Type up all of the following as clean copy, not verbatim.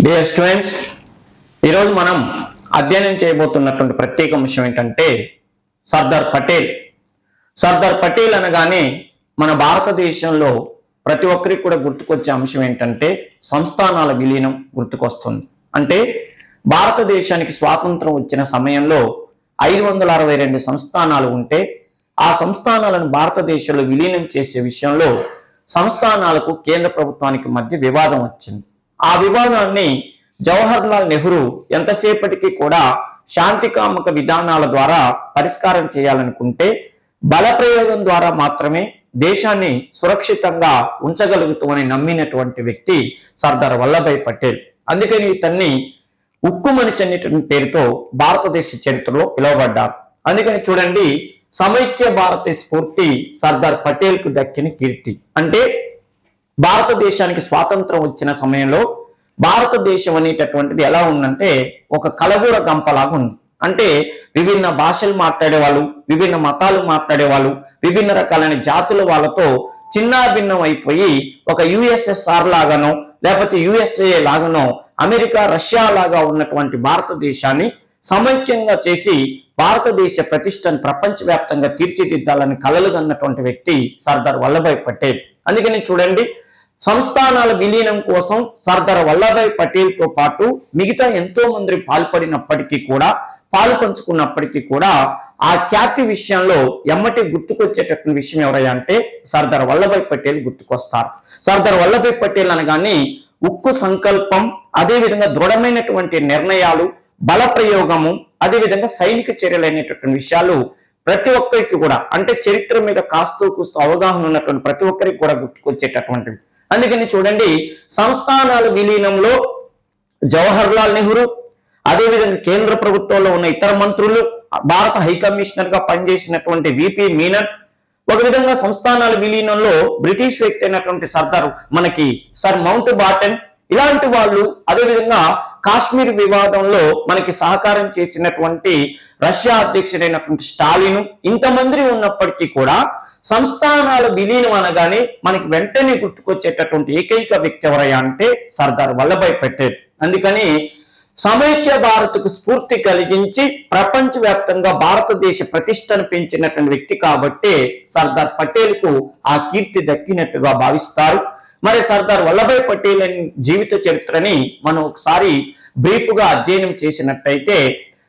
Dear students, ఈరోజు మనం అధ్యయనం చేయబోతున్నటువంటి ప్రత్యేక అంశం ఏంటంటే సర్దార్ పటేల్. సర్దార్ పటేల్ అనగానే మన భారతదేశంలో ప్రతి ఒక్కరికి కూడా గుర్తుకొచ్చే అంశం ఏంటంటే సంస్థానాల విలీనం గుర్తుకొస్తుంది. అంటే భారతదేశానికి స్వాతంత్రం వచ్చిన సమయంలో 562 సంస్థానాలు ఉంటే ఆ సంస్థానాలను భారతదేశంలో విలీనం చేసే విషయంలో సంస్థానాలకు కేంద్ర ప్రభుత్వానికి మధ్య వివాదం వచ్చింది. ఆ వివాదాన్ని జవహర్ లాల్ నెహ్రూ ఎంతసేపటికి కూడా శాంతికామక విధానాల ద్వారా పరిష్కారం చేయాలనుకుంటే బలప్రయోగం ద్వారా మాత్రమే దేశాన్ని సురక్షితంగా ఉంచగలుగుతామని నమ్మినటువంటి వ్యక్తి సర్దార్ వల్లభాయ్ పటేల్. అందుకని ఇతన్ని ఉక్కు మనిషి అనేటువంటి పేరుతో భారతదేశ చరిత్రలో పిలువబడ్డారు. అందుకని చూడండి, సమైక్య భారత స్ఫూర్తి సర్దార్ పటేల్ కు దక్కిన కీర్తి. అంటే భారతదేశానికి స్వాతంత్రం వచ్చిన సమయంలో భారతదేశం అనేటటువంటిది ఎలా ఉందంటే ఒక కలగూర గంపలాగా ఉంది. అంటే విభిన్న భాషలు మాట్లాడేవాళ్ళు, విభిన్న మతాలు మాట్లాడేవాళ్ళు, విభిన్న రకాలైన జాతుల వాళ్ళతో చిన్నాభిన్నం అయిపోయి ఒక యుఎస్ఎస్ఆర్ లాగానో లేకపోతే యుఎస్ఏ లాగానో అమెరికా రష్యా లాగా ఉన్నటువంటి భారతదేశాన్ని సమైక్యంగా చేసి భారతదేశ ప్రతిష్టను ప్రపంచవ్యాప్తంగా తీర్చిదిద్దాలని కలలు కన్నటువంటి వ్యక్తి సర్దార్ వల్లభాయ్ పటేల్. అందుకని చూడండి, సంస్థానాల విలీనం కోసం సర్దార్ వల్లభాయ్ పటేల్ తో పాటు మిగతా ఎంతో మంది పాల్పడినప్పటికీ కూడా పాలు పంచుకున్నప్పటికీ కూడా ఆ ఖ్యాతి విషయంలో ఎమ్మటి గుర్తుకొచ్చేటటువంటి విషయం ఎవరయ్యా అంటే సర్దార్ వల్లభాయ్ పటేల్ గుర్తుకొస్తారు. సర్దార్ వల్లభాయ్ పటేల్ అనగానే ఉక్కు సంకల్పం, అదేవిధంగా దృఢమైనటువంటి నిర్ణయాలు, బల ప్రయోగము, అదేవిధంగా సైనిక చర్యలు అనేటటువంటి విషయాలు ప్రతి ఒక్కరికి కూడా, అంటే చరిత్ర మీద కాస్తూ కూస్తూ అవగాహన ఉన్నటువంటి ప్రతి ఒక్కరికి కూడా గుర్తుకొచ్చేటటువంటివి. అందుకని చూడండి, సంస్థానాల విలీనంలో జవహర్ లాల్ నెహ్రూ, అదేవిధంగా కేంద్ర ప్రభుత్వంలో ఉన్న ఇతర మంత్రులు, భారత హైకమిషనర్ గా పనిచేసినటువంటి విపి మీనన్, ఒక విధంగా సంస్థానాల విలీనంలో బ్రిటిష్ వ్యక్తి అయినటువంటి మనకి సర్ మౌంట్ బాటన్, ఇలాంటి వాళ్ళు, అదేవిధంగా కాశ్మీర్ వివాదంలో మనకి సహకారం చేసినటువంటి రష్యా అధ్యక్షుడైనటువంటి స్టాలిన్, ఇంతమంది ఉన్నప్పటికీ కూడా సంస్థానాల విలీనం అనగానే మనకి వెంటనే గుర్తుకొచ్చేటటువంటి ఏకైక వ్యక్తి ఎవరయ్యా అంటే సర్దార్ వల్లభాయ్ పటేల్. అందుకని సమైక్య భారత్కు స్ఫూర్తి కలిగించి ప్రపంచవ్యాప్తంగా భారతదేశ ప్రతిష్టను పెంచినటువంటి వ్యక్తి కాబట్టి సర్దార్ పటేల్ కు ఆ కీర్తి దక్కినట్టుగా భావిస్తారు. మరి సర్దార్ వల్లభాయ్ పటేల్ జీవిత చరిత్రని మనం ఒకసారి బ్రీఫ్ గా అధ్యయనం చేసినట్టయితే,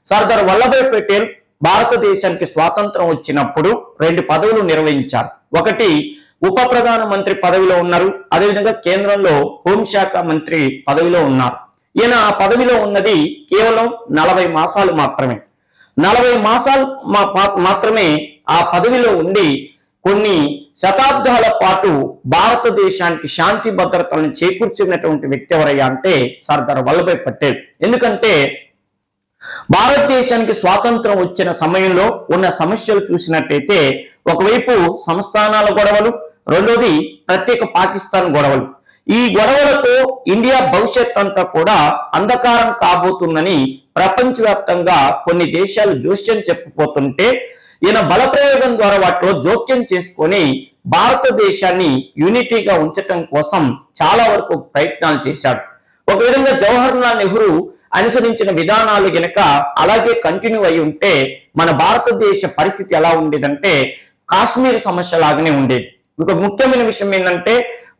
సర్దార్ వల్లభాయ్ పటేల్ భారతదేశానికి స్వాతంత్రం వచ్చినప్పుడు 2 పదవులు నిర్వహించారు. ఒకటి ఉప ప్రధాన మంత్రి పదవిలో ఉన్నారు, అదేవిధంగా కేంద్రంలో హోంశాఖ మంత్రి పదవిలో ఉన్నారు. ఈయన ఆ పదవిలో ఉన్నది కేవలం 40 మాసాలు మాత్రమే. 40 మాసాలు మాత్రమే ఆ పదవిలో ఉండి కొన్ని శతాబ్దాల పాటు భారతదేశానికి శాంతి భద్రతలను చేకూర్చినటువంటి వ్యక్తి ఎవరయ్యా అంటే సర్దార్ వల్లభాయ్ పటేల్. ఎందుకంటే భారతదేశానికి స్వాతంత్రం వచ్చిన సమయంలో ఉన్న సమస్యలు చూసినట్టయితే ఒకవైపు సంస్థానాల గొడవలు, రెండోది ప్రత్యేక పాకిస్తాన్ గొడవలు. ఈ గొడవలతో ఇండియా భవిష్యత్ అంతా కూడా అంధకారం కాబోతుందని ప్రపంచవ్యాప్తంగా కొన్ని దేశాలు జోస్యం చెప్పిపోతుంటే ఈయన బలప్రయోగం ద్వారా వాటిలో జోక్యం చేసుకొని భారతదేశాన్ని యూనిటీగా ఉంచటం కోసం చాలా వరకు ప్రయత్నాలు చేశాడు. ఒక విధంగా జవహర్ లాల్ నెహ్రూ అనుసరించిన విధానాలు గనక అలాగే కంటిన్యూ అయి ఉంటే మన భారతదేశ పరిస్థితి ఎలా ఉండేదంటే కాశ్మీర్ సమస్య లాగానే ఉండేది. ఒక ముఖ్యమైన విషయం ఏంటంటే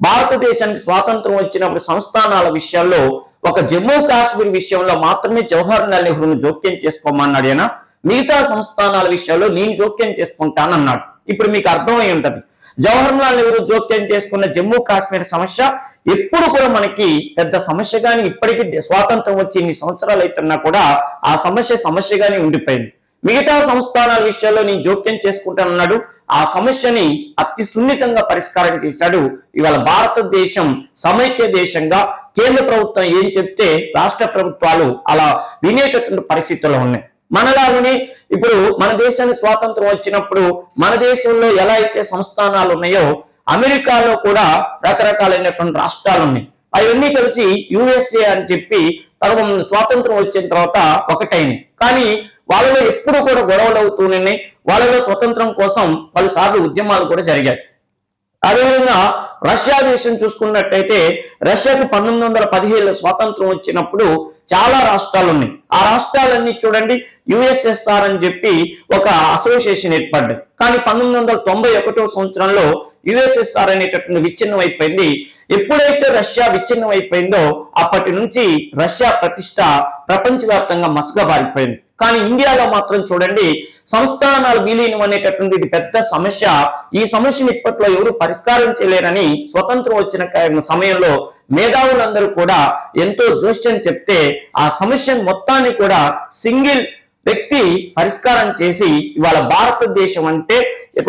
భారతదేశానికి స్వాతంత్రం వచ్చినప్పుడు సంస్థానాల విషయాల్లో ఒక జమ్మూ కాశ్మీర్ విషయంలో మాత్రమే జవహర్ లాల్ నెహ్రూను జోక్యం చేసుకోమన్నాడు. అయినా మిగతా సంస్థానాల విషయాల్లో నేను జోక్యం చేసుకుంటానన్నాడు. ఇప్పుడు మీకు అర్థమై ఉంటది, జవహర్ లాల్ నెహ్రూ జోక్యం చేసుకున్న జమ్మూ కాశ్మీర్ సమస్య ఎప్పుడు కూడా మనకి పెద్ద సమస్యగాని, ఇప్పటికీ స్వాతంత్రం వచ్చి ఇన్ని సంవత్సరాలు అవుతున్నా కూడా ఆ సమస్యగానే ఉండిపోయింది. మిగతా సంస్థానాల విషయాల్లో నేను జోక్యం చేసుకుంటానన్నాడు. ఆ సమస్యని అతి సున్నితంగా పరిష్కారం చేశాడు. ఇవాళ భారతదేశం సమైక్య దేశంగా కేంద్ర ప్రభుత్వం ఏం చెప్తే రాష్ట్ర ప్రభుత్వాలు అలా వినేటటువంటి పరిస్థితుల్లో ఉన్నాయి. మనలాగనే ఇప్పుడు మన దేశానికి స్వాతంత్రం వచ్చినప్పుడు మన దేశంలో ఎలా అయితే సంస్థానాలు ఉన్నాయో అమెరికాలో కూడా రకరకాలైనటువంటి రాష్ట్రాలు ఉన్నాయి. అవన్నీ కలిసి యుఎస్ఏ అని చెప్పి స్వాతంత్రం వచ్చిన తర్వాత ఒకటైనవి. కానీ వాళ్ళలో ఎప్పుడు కూడా గొడవలు అవుతూనే, వాళ్ళలో స్వతంత్రం కోసం పలుసార్లు ఉద్యమాలు కూడా జరిగాయి. అదేవిధంగా రష్యా దేశం చూసుకున్నట్టయితే రష్యాకి 1917 స్వాతంత్రం వచ్చినప్పుడు చాలా రాష్ట్రాలు ఉన్నాయి. ఆ రాష్ట్రాలన్నీ చూడండి యుఎస్ఎస్ఆర్ అని చెప్పి ఒక అసోసియేషన్ ఏర్పడ్డది. కానీ 1991 సంవత్సరంలో యుఎస్ఎస్ఆర్ అనేటటువంటి విచ్ఛిన్నం అయిపోయింది. ఎప్పుడైతే రష్యా విచ్ఛిన్నం అయిపోయిందో అప్పటి నుంచి రష్యా ప్రతిష్ట ప్రపంచవ్యాప్తంగా మసకబారిపోయింది. కానీ ఇండియాలో మాత్రం చూడండి సంస్థానాలు విలీనం అనేటటువంటి పెద్ద సమస్య. ఈ సమస్యను ఇప్పట్లో ఎవరు పరిష్కారం చేయలేరని స్వతంత్రం వచ్చిన సమయంలో మేధావులందరూ కూడా ఎంతో జోష్యం చెప్తే ఆ సమస్యను మొత్తాన్ని కూడా సింగిల్ వ్యక్తి పరిష్కారం చేసి ఇవాళ భారతదేశం అంటే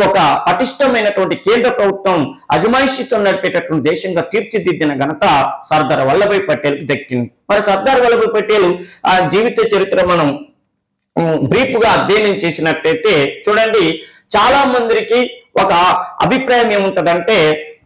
ఒక పటిష్టమైనటువంటి కేంద్ర ప్రభుత్వం అజమాయిషీతో నడిపేటటువంటి దేశంగా తీర్చిదిద్దిన ఘనత సర్దార్ వల్లభాయ్ పటేల్కి దక్కింది. మరి సర్దార్ వల్లభాయ్ పటేల్ ఆ జీవిత చరిత్ర మనం బ్రీఫ్ గా అధ్యయనం చేసినట్టయితే చూడండి చాలా మందికి ఒక అభిప్రాయం ఏముంటదంటే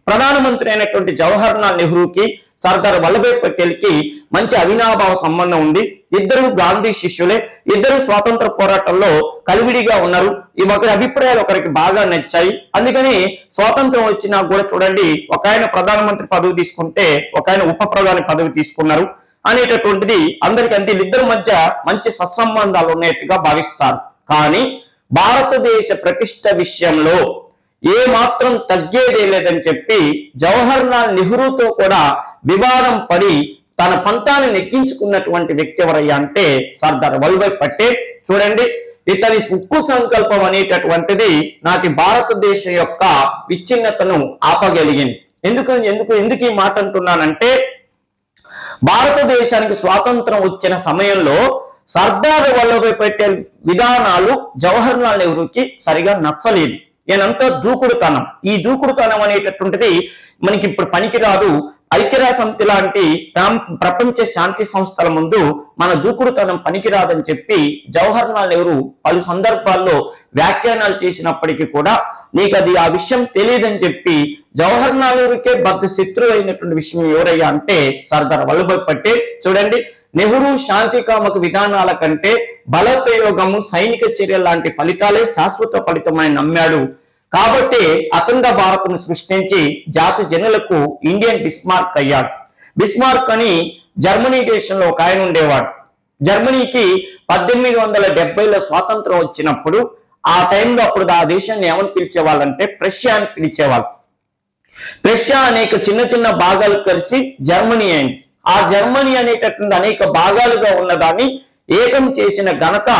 ప్రధానమంత్రి అయినటువంటి జవహర్లాల్ నెహ్రూకి సర్దార్ వల్లభాయ్ పటేల్ కి మంచి అవినాభావ సంబంధం ఉంది. ఇద్దరు గాంధీ శిష్యులే, ఇద్దరు స్వాతంత్ర పోరాటంలో కలివిడిగా ఉన్నారు. ఈ ఒకరి అభిప్రాయాలు ఒకరికి బాగా నచ్చాయి. అందుకని స్వాతంత్రం వచ్చినా కూడా చూడండి ఒక ఆయన ప్రధానమంత్రి పదవి తీసుకుంటే ఒక ఆయన ఉప ప్రధాని పదవి తీసుకున్నారు అనేటటువంటిది అందరికంటే వీళ్ళిద్దరి మధ్య మంచి సత్సంబంధాలు ఉన్నట్టుగా భావిస్తారు. కానీ భారతదేశ ప్రతిష్ట విషయంలో ఏ మాత్రం తగ్గేదే లేదని చెప్పి జవహర్లాల్ నెహ్రూతో కూడా వివాదం పడి తన పంతాన్ని నెక్కించుకున్నటువంటి వ్యక్తి ఎవరయ్యా అంటే సర్దార్ వల్లభాయ్ పటేల్. చూడండి ఇతని ఉక్కు సంకల్పం అనేటటువంటిది నాటి భారతదేశం యొక్క విచ్ఛిన్నతను ఆపగలిగింది. ఎందుకు ఈ మాట అంటున్నానంటే భారతదేశానికి స్వాతంత్రం వచ్చిన సమయంలో సర్దార్ వల్లభాయ్ పటేల్ విధానాలు జవహర్లాల్ నెహ్రూకి సరిగా నచ్చలేదు. ఈయనంతా దూకుడుతనం. ఈ దూకుడుతనం అనేటటువంటిది మనకి ఇప్పుడు పనికిరాదు. ఐక్యరాజ్య సమితి లాంటి ప్రపంచ శాంతి సంస్థల ముందు మన దూకుడుతనం పనికిరాదని చెప్పి జవహర్లాల్ నెహ్రూ పలు సందర్భాల్లో వ్యాఖ్యానాలు చేసినప్పటికీ కూడా నీకు అది ఆ విషయం తెలియదని చెప్పి జవహర్లాల్ నెహ్రూకే బద్ద శత్రువు అయినటువంటి విషయం ఎవరయ్యా అంటే సర్దార్ వల్లభాయ్ పటేల్. చూడండి నెహ్రూ శాంతికామక విధానాల కంటే బల ప్రయోగము సైనిక చర్య లాంటి ఫలితాలే శాశ్వత ఫలితమని నమ్మాడు. కాబట్టి అఖండ భారత్ను సృష్టించి జాతి జనులకు ఇండియన్ బిస్మార్క్ అయ్యాడు. బిస్మార్క్ అని జర్మనీ దేశంలో ఒక ఆయన ఉండేవాడు. జర్మనీకి 1870లో స్వాతంత్రం వచ్చినప్పుడు ఆ టైంలో అప్పుడు ఆ దేశాన్ని ఏమని పిలిచేవాళ్ళంటే ప్రష్యా అని పిలిచేవాళ్ళు. ప్రష్యా అనేక చిన్న చిన్న భాగాలు కలిసి జర్మనీ అయింది. ఆ జర్మనీ అనేటటువంటి అనేక భాగాలుగా ఉన్నదాన్ని ఏకం చేసిన ఘనత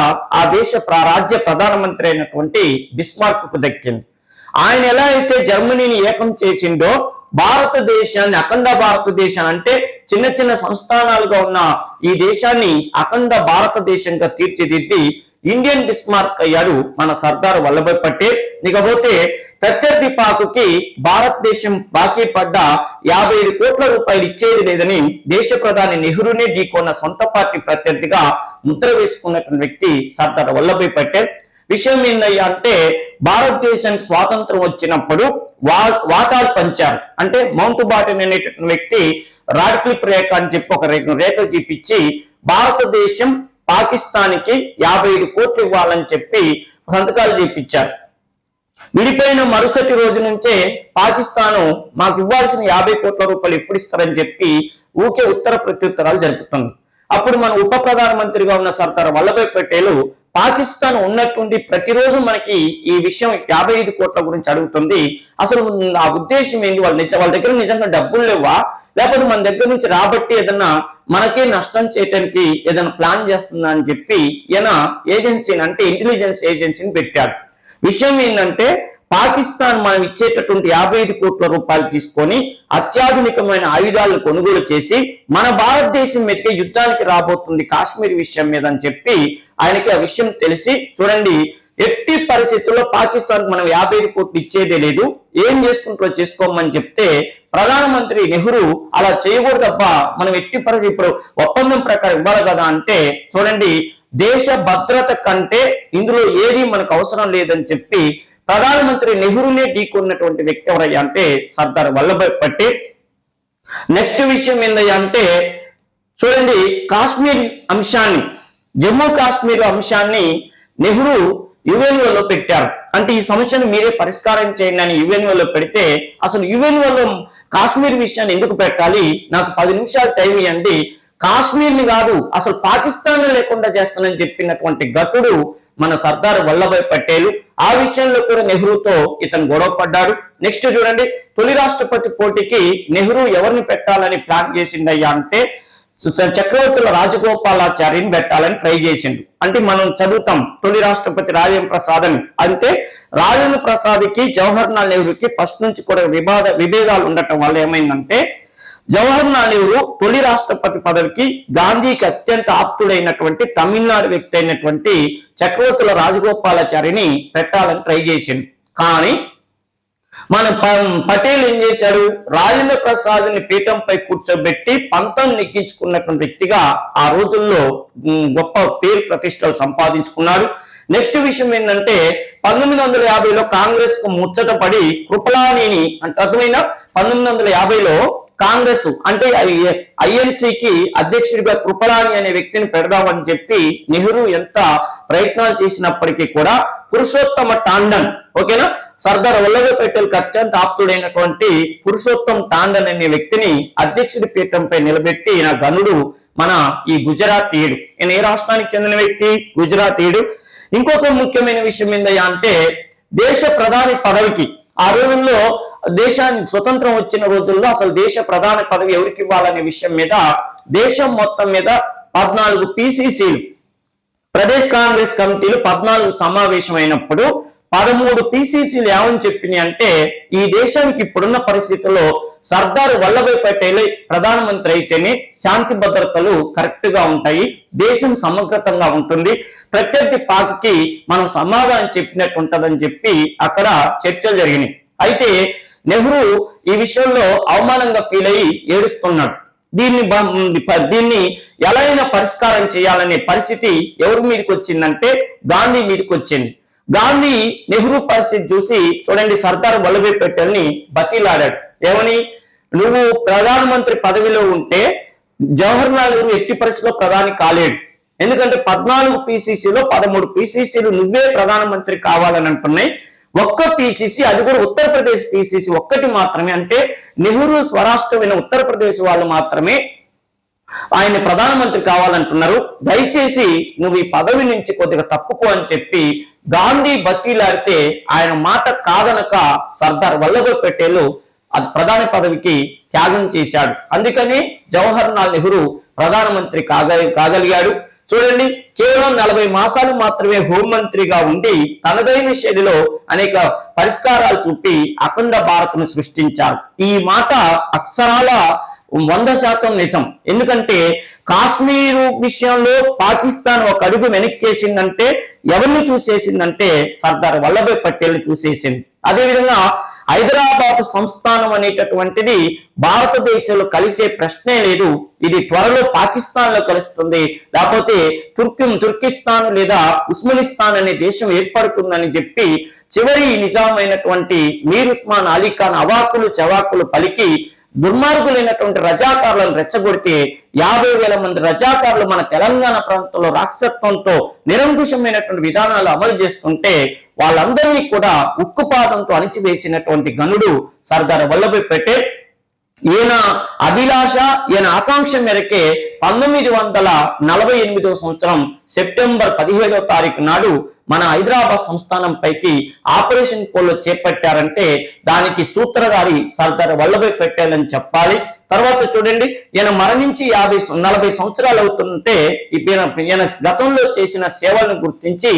ఆ దేశ రాజ్య ప్రధానమంత్రి అయినటువంటి బిస్మార్క్కు దక్కింది. ఆయన ఎలా అయితే జర్మనీని ఏకం చేసిందో భారతదేశాన్ని అఖండ భారతదేశాన్ని అంటే చిన్న చిన్న సంస్థానాలుగా ఉన్న ఈ దేశాన్ని అఖండ భారతదేశంగా తీర్చిదిద్ది ఇండియన్ బిస్మార్క్ అయ్యాడు మన సర్దార్ వల్లభాయ్ పటేల్. ఇకపోతే ప్రత్యర్థి పాకుకి భారతదేశం బాకీ పడ్డ 55 కోట్ల రూపాయలు ఇచ్చేది లేదని దేశ ప్రధాని నెహ్రూనే ఢీకొన్న సొంత పార్టీ ప్రత్యర్థిగా ముద్ర వేసుకున్నటువంటి వ్యక్తి సర్దార్ వల్లభాయ్ పటేల్. విషయం ఏందయ్యా అంటే భారతదేశానికి స్వాతంత్రం వచ్చినప్పుడు వాటాలు పంచారు. అంటే మౌంట్ బాటన్ అనేటటువంటి వ్యక్తి రాడ్క్లిఫ్ రేఖ అని చెప్పి ఒక రేఖ చూపించి భారతదేశం పాకిస్తాన్కి 55 కోట్లు ఇవ్వాలని చెప్పి సంతకాలు చేపించారు. విడిపోయిన మరుసటి రోజు నుంచే పాకిస్తాను మాకు ఇవ్వాల్సిన 50 కోట్ల రూపాయలు ఎప్పుడు ఇస్తారని చెప్పి ఊకే ఉత్తర ప్రత్యుత్తరాలు జరుపుతుంది. అప్పుడు మన ఉప ప్రధానమంత్రిగా ఉన్న సర్దార్ వల్లభాయ్ పటేల్ పాకిస్తాన్ ఉన్నట్టుండి ప్రతిరోజు మనకి ఈ విషయం 55 కోట్ల గురించి అడుగుతుంది. అసలు ఆ ఉద్దేశం ఏంటి? వాళ్ళ దగ్గర నిజంగా డబ్బులు లేవా, లేకపోతే మన దగ్గర నుంచి రాబట్టి ఏదన్నా మనకే నష్టం చేయడానికి ఏదైనా ప్లాన్ చేస్తుందా అని చెప్పి ఈయన ఏజెన్సీని అంటే ఇంటెలిజెన్స్ ఏజెన్సీని పెట్టాడు. విషయం ఏంటంటే పాకిస్తాన్ మనం ఇచ్చేటటువంటి 55 కోట్ల రూపాయలు తీసుకొని అత్యాధునికమైన ఆయుధాలను కొనుగోలు చేసి మన భారతదేశం మీదకే యుద్ధానికి రాబోతుంది కాశ్మీర్ విషయం మీద అని చెప్పి ఆయనకి ఆ విషయం తెలిసి చూడండి ఎట్టి పరిస్థితుల్లో పాకిస్తాన్ మనం 55 కోట్లు ఇచ్చేదే లేదు, ఏం చేసుకుంటూ చేసుకోమని చెప్తే ప్రధానమంత్రి నెహ్రూ అలా చేయకూడదబ్బా, మనం ఎట్టి పరిస్థితి ఇప్పుడు ఒప్పందం ప్రకారం ఇవ్వాలి కదా అంటే చూడండి దేశ భద్రత కంటే ఇందులో ఏది మనకు అవసరం లేదని చెప్పి ప్రధానమంత్రి నెహ్రూనే ఢీకొన్నటువంటి వ్యక్తి ఎవరయ్యా అంటే సర్దార్ వల్లభాయ్ పటేల్. నెక్స్ట్ విషయం ఏందయ్యా అంటే చూడండి కాశ్మీర్ అంశాన్ని, జమ్మూ కాశ్మీర్ అంశాన్ని నెహ్రూ యుఎన్ఓలో పెట్టారు. అంటే ఈ సమస్యను మీరే పరిష్కారం చేయండి అని యుఎన్ఓలో పెడితే అసలు యుఎన్ఓలో కాశ్మీర్ విషయాన్ని ఎందుకు పెట్టాలి, నాకు 10 నిమిషాలు టైం ఇవ్వండి, కాశ్మీర్ని కాదు అసలు పాకిస్తాన్ లేకుండా చేస్తానని చెప్పినటువంటి గతుడు మన సర్దార్ వల్లభాయ్ పటేల్. ఆ విషయంలో కూడా నెహ్రూతో ఇతను గొడవ పడ్డాడు. నెక్స్ట్ చూడండి, తొలి రాష్ట్రపతి పోటీకి నెహ్రూ ఎవరిని పెట్టాలని ప్లాన్ చేసిండయ్యా అంటే చక్రవర్తుల రాజగోపాలాచారిని పెట్టాలని ట్రై చేసిండు. అంటే మనం చదువుతాం తొలి రాష్ట్రపతి రాజేంద్ర ప్రసాద్ అని. అంటే రాజేంద్ర ప్రసాద్కి జవహర్లాల్ నెహ్రూకి ఫస్ట్ నుంచి కూడా విభేదాలు ఉండటం వల్ల ఏమైందంటే జవహర్లాల్ నెహ్రూ తొలి రాష్ట్రపతి పదవికి గాంధీకి అత్యంత ఆప్తుడైనటువంటి తమిళనాడు వ్యక్తి అయినటువంటి చక్రవర్తుల రాజగోపాలాచారిని పెట్టాలని ట్రై చేసిండు. కానీ మన పటేల్ ఏం చేశాడు, రాజేంద్ర ప్రసాద్ ని పీఠంపై కూర్చోబెట్టి పంతం నెగ్గించుకున్నటువంటి వ్యక్తిగా ఆ రోజుల్లో గొప్ప పేరు ప్రతిష్టలు సంపాదించుకున్నాడు. నెక్స్ట్ విషయం ఏంటంటే 1950లో కాంగ్రెస్ కు ముచ్చట పడి కృపలానిని అంటే అర్థమైన 1950లో కాంగ్రెస్ అంటే ఐఎన్సీకి అధ్యక్షుడిగా కృపలాని అనే వ్యక్తిని పెడదామని చెప్పి నెహ్రూ ఎంత ప్రయత్నాలు చేసినప్పటికీ కూడా పురుషోత్తమ టాండన్, ఓకేనా, సర్దార్ వల్లభాయ్ పటేల్కి అత్యంత ఆప్తుడైనటువంటి పురుషోత్తం టాండన్ అనే వ్యక్తిని అధ్యక్షుడి పీఠంపై నిలబెట్టిన గనుడు మన ఈ గుజరాతీయుడు. ఈయన ఏ రాష్ట్రానికి చెందిన వ్యక్తి? గుజరాతీయుడు. ఇంకొక ముఖ్యమైన విషయం ఏందయ్యా అంటే దేశ ప్రధాని పదవికి ఆ రోజుల్లో దేశానికి స్వతంత్రం వచ్చిన రోజుల్లో అసలు దేశ ప్రధాన పదవి ఎవరికి ఇవ్వాలనే విషయం మీద దేశం మొత్తం మీద 14 పిసిసిలు ప్రదేశ్ కాంగ్రెస్ కమిటీలు 14 సమావేశమైనప్పుడు 13 పిసిసిలు ఏమని చెప్పినాయి అంటే ఈ దేశానికి ఇప్పుడున్న పరిస్థితుల్లో సర్దార్ వల్లభాయ్ పటేల్ ప్రధానమంత్రి అయితేనే శాంతి భద్రతలు కరెక్ట్ గా ఉంటాయి, దేశం సమగ్రతంగా ఉంటుంది, ప్రత్యర్థి పార్టీకి మనం సమాధానం చెప్పినట్టు ఉంటుందని చెప్పి అక్కడ చర్చలు జరిగినాయి. అయితే నెహ్రూ ఈ విషయంలో అవమానంగా ఫీల్ అయ్యి ఏడుస్తున్నాడు. దీన్ని ఎలా అయినా పరిష్కారం చేయాలనే పరిస్థితి ఎవరి మీదకి వచ్చిందంటే గాంధీ మీదకి వచ్చింది. గాంధీ నెహ్రూ పరిస్థితి చూసి చూడండి సర్దార్ వల్లభాయ్ పటేల్ని బతిలాడాడు. ఏమని, నువ్వు ప్రధానమంత్రి పదవిలో ఉంటే జవహర్లాల్ నెహ్రూ ఎట్టి పరిస్థితిలో ప్రధాని కాలేడు, ఎందుకంటే 14 పిసిసిలో 13 పిసిసిలు నువ్వే ప్రధానమంత్రి కావాలని అంటున్నాయి. ఒక్క పిసిసి, అది కూడా ఉత్తరప్రదేశ్ పిసిసి ఒక్కటి మాత్రమే, అంటే నెహ్రూ స్వరాష్ట్రమైన ఉత్తరప్రదేశ్ వాళ్ళు మాత్రమే ఆయన ప్రధానమంత్రి కావాలంటున్నారు, దయచేసి నువ్వు ఈ పదవి నుంచి కొద్దిగా తప్పుకో అని చెప్పి గాంధీ బతిలాడితే ఆయన మాట కాదనక సర్దార్ వల్లభాయ్ పటేల్ ప్రధాని పదవికి త్యాగం చేశాడు. అందుకని జవహర్లాల్ నెహ్రూ ప్రధానమంత్రి కాగలిగాడు. చూడండి, కేవలం 40 మాసాలు మాత్రమే హోంమంత్రిగా ఉండి తనదైన శైలిలో అనేక పరిష్కారాలు చూపి అఖండ భారత్ను సృష్టించారు. ఈ మాట అక్షరాల 100% నిజం. ఎందుకంటే కాశ్మీరు విషయంలో పాకిస్తాన్ ఒక అడుగు వెనక్కేసిందంటే ఎవరిని చూసేసిందంటే సర్దార్ వల్లభాయ్ పటేల్ని చూసేసింది. అదేవిధంగా హైదరాబాద్ సంస్థానం అనేటటువంటిది భారతదేశంలో కలిసే ప్రశ్నే లేదు, ఇది త్వరలో పాకిస్తాన్ లో కలుస్తుంది, లేకపోతే తుర్కిస్తాన్ లేదా ఉస్మానిస్తాన్ అనే దేశం ఏర్పడుతుందని చెప్పి చివరి నిజామైనటువంటి మీర్ ఉస్మాన్ అలీ ఖాన్ అవాకులు చవాకులు పలికి దుర్మార్గులైనటువంటి రజాకారులను రెచ్చగొడితే 50,000 మంది రజాకారులు మన తెలంగాణ ప్రాంతంలో రాక్షసత్వంతో నిరంకుశమైనటువంటి విధానాలు అమలు చేస్తుంటే వాళ్ళందరినీ కూడా ఉక్కుపాదంతో అణిచివేసినటువంటి గనుడు సర్దార్ వల్లభాయ్ పటేల్. ఈయన అభిలాష, ఈయన ఆకాంక్ష మేరకే 1948వ సంవత్సరం సెప్టెంబర్ 17వ తారీఖు నాడు మన హైదరాబాద్ సంస్థానం పైకి ఆపరేషన్ పోలో చేపట్టారంటే దానికి సూత్రధారి సర్దార్ వల్లభాయ్ పటేల్ అని చెప్పాలి. తర్వాత చూడండి, ఈయన మరణించి 40 సంవత్సరాలు అవుతుంటే ఈయన గతంలో చేసిన సేవలను గుర్తించి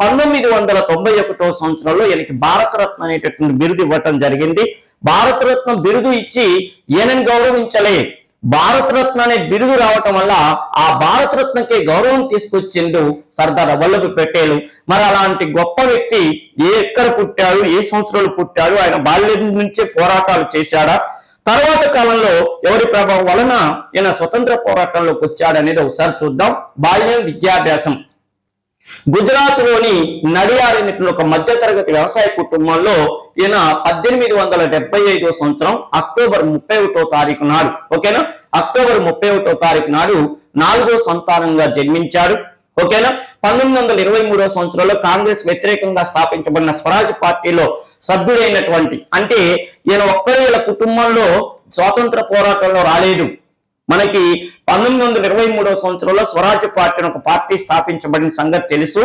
1991వ సంవత్సరంలో ఈయనకి భారతరత్న అనేటటువంటి బిరుదు ఇవ్వటం జరిగింది. భారతరత్న బిరుదు ఇచ్చి ఈయనని గౌరవించలే, భారతరత్న అనే బిరుదు రావటం వల్ల ఆ భారతరత్నకే గౌరవం తీసుకొచ్చిండు సర్దార్ వల్లభాయ్ పటేల్. మరి అలాంటి గొప్ప వ్యక్తి ఎక్కడ పుట్టాడు, ఏ సంవత్సరంలో పుట్టాడు, ఆయన బాల్యం నుంచే పోరాటాలు చేశాడా, తర్వాత కాలంలో ఎవరి ప్రభావం వలన ఈయన స్వతంత్ర పోరాటంలోకి వచ్చాడు అనేది ఒకసారి చూద్దాం. బాల్యం, విద్యాభ్యాసం. గుజరాత్ లోని నడియార్ అనేటువంటి ఒక మధ్యతరగతి వ్యవసాయ కుటుంబంలో ఈయన 1875వ సంవత్సరం అక్టోబర్ 31వ తారీఖు నాడు, ఓకేనా, అక్టోబర్ 31వ తారీఖు నాడు 4వ సంతానంగా జన్మించాడు. ఓకేనా. 1923వ సంవత్సరంలో కాంగ్రెస్ వ్యతిరేకంగా స్థాపించబడిన స్వరాజ్ పార్టీలో సభ్యుడైనటువంటి, అంటే ఈయన ఒక్కరు వీళ్ళ కుటుంబంలో స్వాతంత్ర పోరాటంలో రాలేదు. మనకి 1923వ సంవత్సరంలో స్వరాజ్ పార్టీ ఒక పార్టీ స్థాపించబడిన సంగతి తెలుసు.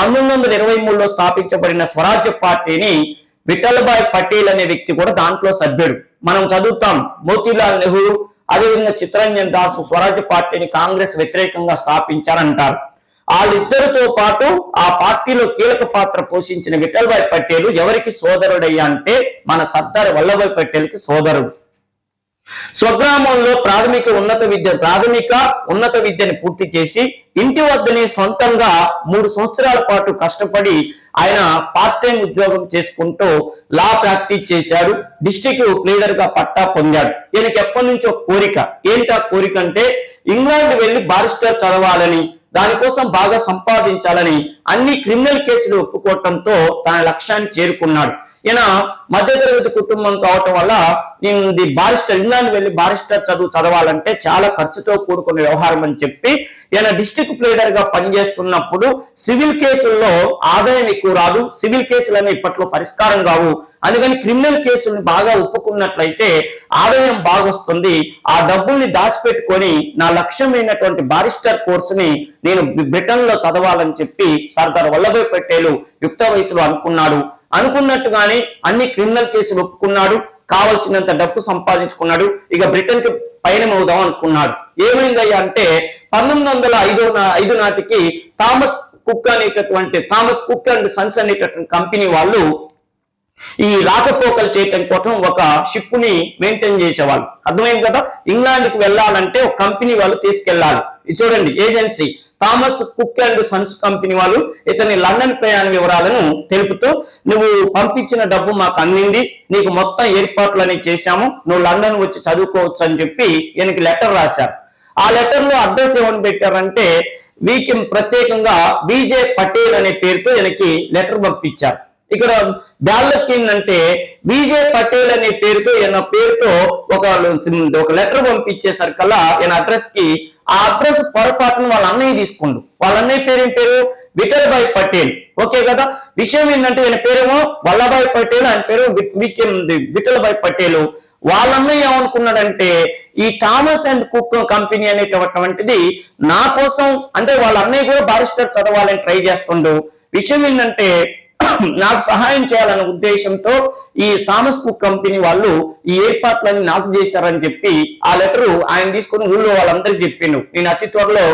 1923లో స్థాపించబడిన స్వరాజ్య పార్టీని విఠల్భాయ్ పటేల్ అనే వ్యక్తి కూడా దాంట్లో సభ్యుడు. మనం చదువుతాం మోతీలాల్ నెహ్రూ అదేవిధంగా చిత్తరంజన్ దాస్ స్వరాజ్య పార్టీని కాంగ్రెస్ వ్యతిరేకంగా స్థాపించారంటారు. వాళ్ళిద్దరితో పాటు ఆ పార్టీలో కీలక పాత్ర పోషించిన విఠల్భాయ్ పటేల్ ఎవరికి సోదరుడయ్యా అంటే మన సర్దార్ వల్లభాయ్ పటేల్కి సోదరుడు. స్వగ్రామంలో ప్రాథమిక ఉన్నత విద్యని పూర్తి చేసి ఇంటి వద్దనే సొంతంగా 3 సంవత్సరాల పాటు కష్టపడి ఆయన పార్ట్ టైం ఉద్యోగం చేసుకుంటూ లా ప్రాక్టీస్ చేశాడు. డిస్ట్రిక్ట్ లీడర్ గా పట్టా పొందాడు. ఈయనకి ఎప్పటి నుంచో కోరిక, ఏంటి ఆ కోరిక అంటే ఇంగ్లాండ్ వెళ్ళి బారిస్టర్ చదవాలని, దానికోసం బాగా సంపాదించాలని అన్ని క్రిమినల్ కేసులు ఒప్పుకోవటంతో తన లక్ష్యాన్ని చేరుకున్నాడు. ఈయన మధ్యతరగతి కుటుంబం కావటం వల్ల బారిస్టర్ ఇంగ్లాండ్ వెళ్ళి బారిస్టర్ చదవాలంటే చాలా ఖర్చుతో కూడుకున్న వ్యవహారం అని చెప్పి ఈయన డిస్ట్రిక్ట్ లీడర్ గా పనిచేస్తున్నప్పుడు సివిల్ కేసుల్లో ఆదాయం ఎక్కువ రాదు, సివిల్ కేసులన్నీ ఇప్పట్లో పరిష్కారం కావు, అందుకని క్రిమినల్ కేసులను బాగా ఒప్పుకున్నట్లయితే ఆదాయం బాగొస్తుంది, ఆ డబ్బుల్ని దాచిపెట్టుకొని నా లక్ష్యమైనటువంటి బారిస్టర్ కోర్సుని నేను బ్రిటన్ లో చదవాలని చెప్పి సర్దార్ వల్లభాయ్ పటేల్ యుక్త వయసులో అనుకున్నట్టుగానే అన్ని క్రిమినల్ కేసులు ఒప్పుకున్నాడు, కావలసినంత డబ్బు సంపాదించుకున్నాడు. ఇక బ్రిటన్ కి పయనం అవుదాం అనుకున్నాడు. ఏమైందయ్యా అంటే 1905 నాటికి థామస్ కుక్ అండ్ సన్స్ అనేటటువంటి కంపెనీ వాళ్ళు ఈ రాకపోకలు చేయటం కోసం ఒక షిప్ ని మెయింటైన్ చేసేవాళ్ళు. అర్థమైంది కదా. ఇంగ్లాండ్కి వెళ్ళాలంటే ఒక కంపెనీ వాళ్ళు తీసుకెళ్లాలి. ఇది చూడండి, agency Thomas cook and Sons company వాళ్ళు ఇతని లండన్ ప్రయాణ వివరాలను తెలుపుతూ నువ్వు పంపించిన డబ్బు మాకు అందింది, నీకు మొత్తం ఏర్పాట్లని చేశాము, నువ్వు లండన్ వచ్చి చదువుకోవచ్చు అని చెప్పి ఈయనకి లెటర్ రాశారు. ఆ లెటర్ లో అడ్రస్ ఏమని పెట్టారంటే ప్రత్యేకంగా విజే పటేల్ అనే పేరుతో ఈయనకి లెటర్ పంపించారు. ఇక్కడ డెవలప్ ఏంటంటే విజే పటేల్ అనే పేరుతో ఈయన పేరుతో ఒక లెటర్ పంపించేసరికల్లా ఈయన అడ్రస్ కి ఆ అడ్రస్ పొరపాటును వాళ్ళ అన్నయ్య తీసుకుండు. వాళ్ళ అన్నయ్య పేరు విఠల్భాయ్ పటేల్. ఓకే కదా. విషయం ఏంటంటే ఈయన పేరేమో వల్లభాయ్ పటేల్, ఆయన పేరు విఠల్భాయ్ పటేల్. వాళ్ళ అన్నయ్య ఏమనుకున్నాడంటే ఈ థామస్ అండ్ కుక్ కంపెనీ అనేటటువంటిది నా కోసం, అంటే వాళ్ళ అన్నయ్య కూడా బారిస్టర్ చదవాలని ట్రై చేస్తుండు. విషయం ఏంటంటే నాకు సహాయం చేయాలనే ఉద్దేశంతో ఈ థామస్ కుక్ కంపెనీ వాళ్ళు ఈ ఏర్పాట్లన్నీ నాకు చేశారని చెప్పి ఆ లెటర్ ఆయన తీసుకుని ఊళ్ళో వాళ్ళందరికీ చెప్పిండు, నేను అతి త్వరలో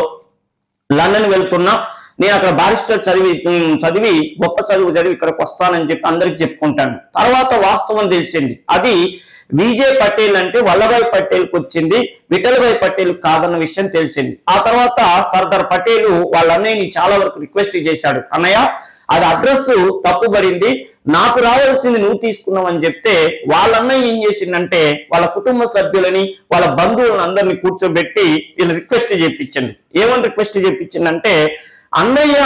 లండన్ వెళ్తున్నా, నేను అక్కడ బారిస్టర్ చదివి గొప్ప చదివి ఇక్కడికి వస్తానని చెప్పి అందరికి చెప్పుకుంటాను. తర్వాత వాస్తవం తెలిసింది, అది విజే పటేల్ అంటే వల్లభాయ్ పటేల్కి వచ్చింది, విఠల్భాయ్ పటేల్ కాదన్న విషయం తెలిసింది. ఆ తర్వాత సర్దార్ పటేల్ వాళ్ళ అన్నయ్యని చాలా వరకు రిక్వెస్ట్ చేశాడు, అన్నయ్య అది అడ్రస్ తప్పుబడింది, నాకు రావాల్సింది నువ్వు తీసుకున్నావు అని చెప్తే వాళ్ళ అన్నయ్య ఏం చేసిందంటే వాళ్ళ కుటుంబ సభ్యులని వాళ్ళ బంధువులను అందరినీ కూర్చోబెట్టి వీళ్ళు రిక్వెస్ట్ చేయించండి. ఏమని రిక్వెస్ట్ చేయించిందంటే అన్నయ్య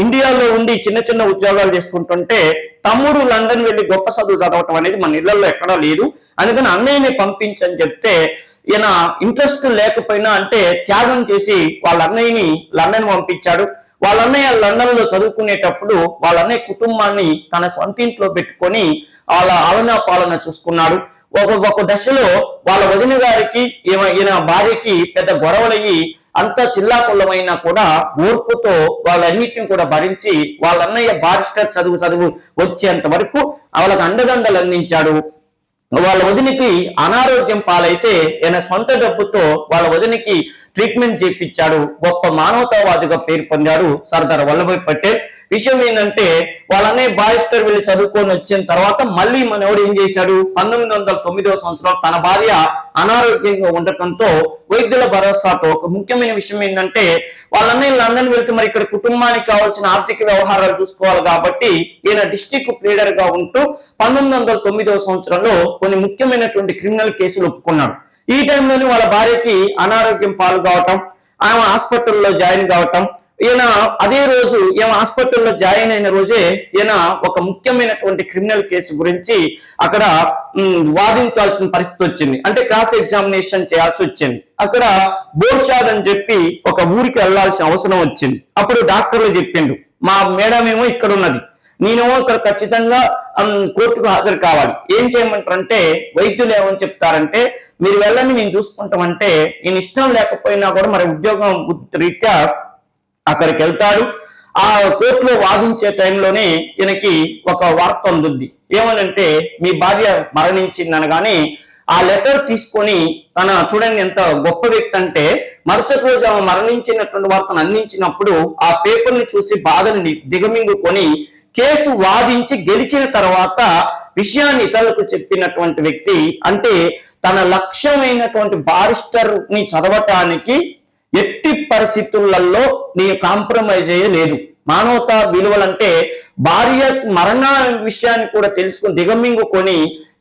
ఇండియాలో ఉండి చిన్న చిన్న ఉద్యోగాలు చేసుకుంటుంటే తమ్ముడు లండన్ వెళ్ళి గొప్ప చదువు చదవటం అనేది మన ఇళ్లలో ఎక్కడా లేదు, అందుకని అన్నయ్యని పంపించని చెప్తే ఈయన ఇంట్రెస్ట్ లేకపోయినా అంటే త్యాగం చేసి వాళ్ళ అన్నయ్యని లండన్ పంపించాడు. వాళ్ళ అన్నయ్య లండన్ లో చదువుకునేటప్పుడు వాళ్ళ అన్నయ్య కుటుంబాన్ని తన సొంత ఇంట్లో పెట్టుకొని వాళ్ళ ఆలనా పాలన చూసుకున్నాడు. ఒక దశలో వాళ్ళ వదిన గారికి ఈయన భార్యకి పెద్ద గొడవలయ్యి అంత చిల్లాకుల్లమైనా కూడా ఓర్పుతో వాళ్ళన్నిటిని కూడా భరించి వాళ్ళ అన్నయ్య బారిస్టర్ చదువు వచ్చేంత వరకు వాళ్ళకి అండదండలు అందించాడు. వాళ్ళ వదినికి అనారోగ్యం పాలైతే ఈయన సొంత డబ్బుతో వాళ్ళ వదినికి ట్రీట్మెంట్ చేయించాడు. గొప్ప మానవతావాదిగా పేరు పొందాడు సర్దార్ వల్లభాయ్ పటేల్. విషయం ఏంటంటే వాళ్ళనే బారిస్టర్ వెళ్ళి చదువుకొని వచ్చిన తర్వాత మళ్ళీ మనోడు ఏం చేశాడు, 1909వ సంవత్సరం తన భార్య అనారోగ్యంగా ఉండటంతో వైద్యుల భరోసాతో ఒక ముఖ్యమైన విషయం ఏంటంటే వాళ్ళన్నీ లండన్ వెళ్తే మరి ఇక్కడ కుటుంబానికి కావాల్సిన ఆర్థిక వ్యవహారాలు చూసుకోవాలి కాబట్టి ఈయన డిస్ట్రిక్ట్ లీడర్ గా ఉంటూ 1909వ సంవత్సరంలో కొన్ని ముఖ్యమైనటువంటి క్రిమినల్ కేసులు ఒప్పుకున్నాడు. ఈ టైంలోనే వాళ్ళ భార్యకి అనారోగ్యం పాలు కావటం, ఆమె హాస్పిటల్లో జాయిన్ కావటం, ఈయన అదే రోజు ఈయన హాస్పిటల్లో జాయిన్ అయిన రోజే ఈయన ఒక ముఖ్యమైనటువంటి క్రిమినల్ కేసు గురించి అక్కడ వాదించాల్సిన పరిస్థితి వచ్చింది. అంటే క్రాస్ ఎగ్జామినేషన్ చేయాల్సి వచ్చింది. అక్కడ బోర్షాద్ అని చెప్పి ఒక ఊరికి వెళ్లాల్సిన అవసరం వచ్చింది. అప్పుడు డాక్టర్లు చెప్పిండు, మా మేడం ఏమో ఇక్కడ ఉన్నది, నేనేమో ఇక్కడ ఖచ్చితంగా కోర్టుకు హాజరు కావాలి, ఏం చేయమంటారంటే వైద్యులు ఏమని చెప్తారంటే మీరు వెళ్ళని మేము చూసుకుంటామంటే నేను ఇష్టం లేకపోయినా కూడా మరి ఉద్యోగం రీత్యా అక్కడికి వెళ్తాడు. ఆ కోర్టులో వాదించే టైంలోనే ఈయనకి ఒక వార్త అందుద్ది. ఏమనంటే మీ భార్య మరణించింది అనగానే ఆ లెటర్ తీసుకొని తన చూడండి ఎంత గొప్ప వ్యక్తి అంటే మరుసటి రోజు ఆమె మరణించినటువంటి వార్తను అందించినప్పుడు ఆ పేపర్ని చూసి బాధని దిగమింగుకొని కేసు వాదించి గెలిచిన తర్వాత విషయాన్ని ఇతరులకు చెప్పినటువంటి వ్యక్తి. అంటే తన లక్ష్యమైనటువంటి బారిస్టర్ ని చదవటానికి ఎట్టి పరిస్థితులలో నీ కాంప్రమైజ్ అయ్యలేదు. మానవతా విలువలంటే భార్య మరణ విషయాన్ని కూడా తెలుసుకుని దిగమింగుకొని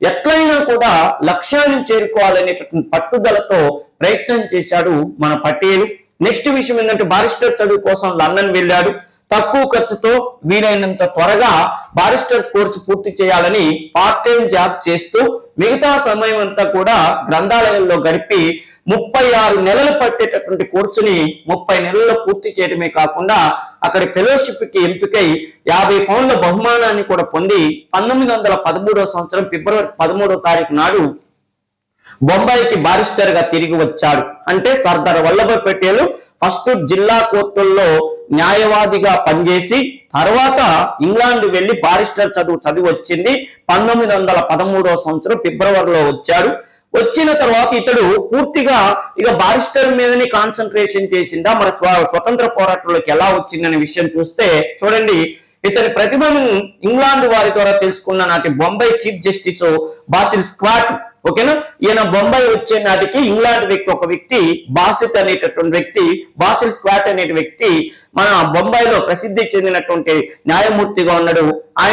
ఎట్లయినా కూడా లక్ష్యాన్ని చేరుకోవాలనేటటువంటి పట్టుదలతో ప్రయత్నం చేశాడు మన పటేల్. నెక్స్ట్ విషయం ఏంటంటే బారిస్టర్ చదువు కోసం లండన్ వెళ్ళాడు. తక్కువ ఖర్చుతో వీలైనంత త్వరగా బారిస్టర్ కోర్సు పూర్తి చేయాలని పార్ట్ టైం జాబ్ చేస్తూ మిగతా సమయం అంతా కూడా గ్రంథాలయంలో గడిపి 36 నెలలు పట్టేటటువంటి కోర్సుని 30 నెలల్లో పూర్తి చేయడమే కాకుండా అక్కడ ఫెలోషిప్ కి ఎంపికై 50 పౌండ్ల బహుమానాన్ని కూడా పొంది 1913 సంవత్సరం ఫిబ్రవరి 13వ తారీఖు నాడు బొంబాయికి బారిస్టర్ గా తిరిగి వచ్చాడు. అంటే సర్దార్ వల్లభాయ్ పటేల్ ఫస్ట్ జిల్లా కోర్టుల్లో న్యాయవాదిగా పనిచేసి తర్వాత ఇంగ్లాండ్ వెళ్లి బారిస్టర్ చదివి వచ్చింది 1913వ సంవత్సరం ఫిబ్రవరిలో వచ్చాడు. వచ్చిన తర్వాత ఇతడు పూర్తిగా ఇక బారిస్టర్ మీదనే కాన్సన్ట్రేషన్ చేసిందా మరి స్వతంత్ర పోరాటంలోకి ఎలా వచ్చిందనే విషయం చూస్తే చూడండి, ఇతని ప్రతిభను ఇంగ్లాండ్ వారి ద్వారా తెలుసుకున్న నాటి Bombay chief justice Basil Scott, ఓకేనా, ఈయన బొంబాయి వచ్చే నాటికి ఇంగ్లాండ్ వ్యక్తి ఒక వ్యక్తి బాసిట్ అనేటటువంటి వ్యక్తి, బాసిల్ స్క్వాట్ అనే వ్యక్తి మన బొంబాయిలో ప్రసిద్ధి చెందినటువంటి న్యాయమూర్తిగా ఉన్నాడు.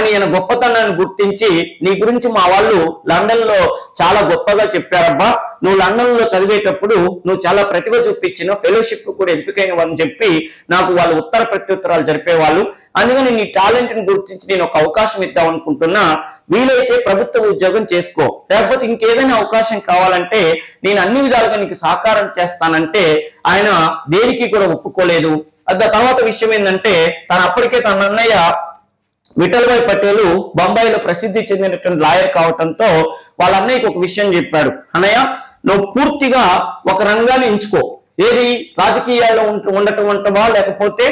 ఈయన గొప్పతనాన్ని గుర్తించి నీ గురించి మా వాళ్ళు లండన్ లో చాలా గొప్పగా చెప్పారబ్బా, నువ్వు లండన్ లో చదివేటప్పుడు నువ్వు చాలా ప్రతిభ చూపించిన ఫెలోషిప్ కూడా ఎంపికైనవని చెప్పి నాకు వాళ్ళు ఉత్తర ప్రత్యుత్తరాలు జరిపేవాళ్ళు. అందుకని నీ టాలెంట్ ని గుర్తించి నేను ఒక అవకాశం ఇద్దాం అనుకుంటున్నా, వీలైతే ప్రభుత్వ ఉద్యోగం చేసుకో, లేకపోతే ఇంకేదైనా అవకాశం కావాలంటే నేను అన్ని విధాలుగా నీకు సహకారం చేస్తానంటే ఆయన దేనికి కూడా ఒప్పుకోలేదు. తర్వాత విషయం ఏంటంటే అప్పటికే తన అన్నయ్య విఠల్భాయ్ పటేల్ బొంబాయిలో ప్రసిద్ధి చెందినటువంటి లాయర్ కావటంతో వాళ్ళ అన్నయ్యకి ఒక విషయం చెప్పాడు, అన్నయ్య నువ్వు పూర్తిగా ఒక రంగాన్ని ఎంచుకో, ఏది రాజకీయాల్లో ఉండటం అంటావా లేకపోతే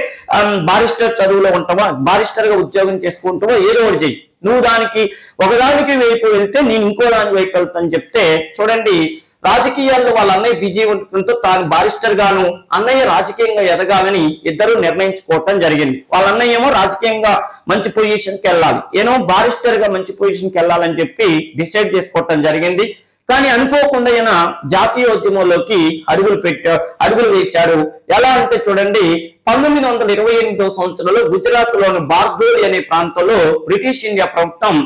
బారిస్టర్ చదువులో ఉంటావా, బారిస్టర్ గా ఉద్యోగం చేసుకుంటావా, ఏదో ఒకటి చెయ్యి, నువ్వు దానికి ఒకదానికి వైపు వెళ్తే నేను ఇంకో దాని వైపు వెళ్తాను చెప్తే చూడండి, రాజకీయాల్లో వాళ్ళ అన్నయ్య బిజీ ఉండటంతో తాను బారిస్టర్ గాను అన్నయ్య రాజకీయంగా ఎదగాలని ఇద్దరు నిర్ణయించుకోవటం జరిగింది. వాళ్ళ అన్నయ్య ఏమో రాజకీయంగా మంచి పొజిషన్కి వెళ్ళాలి, ఏమో బారిస్టర్ గా మంచి పొజిషన్కి వెళ్ళాలని చెప్పి డిసైడ్ చేసుకోవటం జరిగింది. కానీ అనుకోకుండా ఈయన జాతీయోద్యమంలోకి అడుగులు వేశాడు. ఎలా అంటే చూడండి, 1928వ సంవత్సరంలో గుజరాత్ లోని బార్దోలి అనే ప్రాంతంలో బ్రిటిష్ ఇండియా ప్రభుత్వం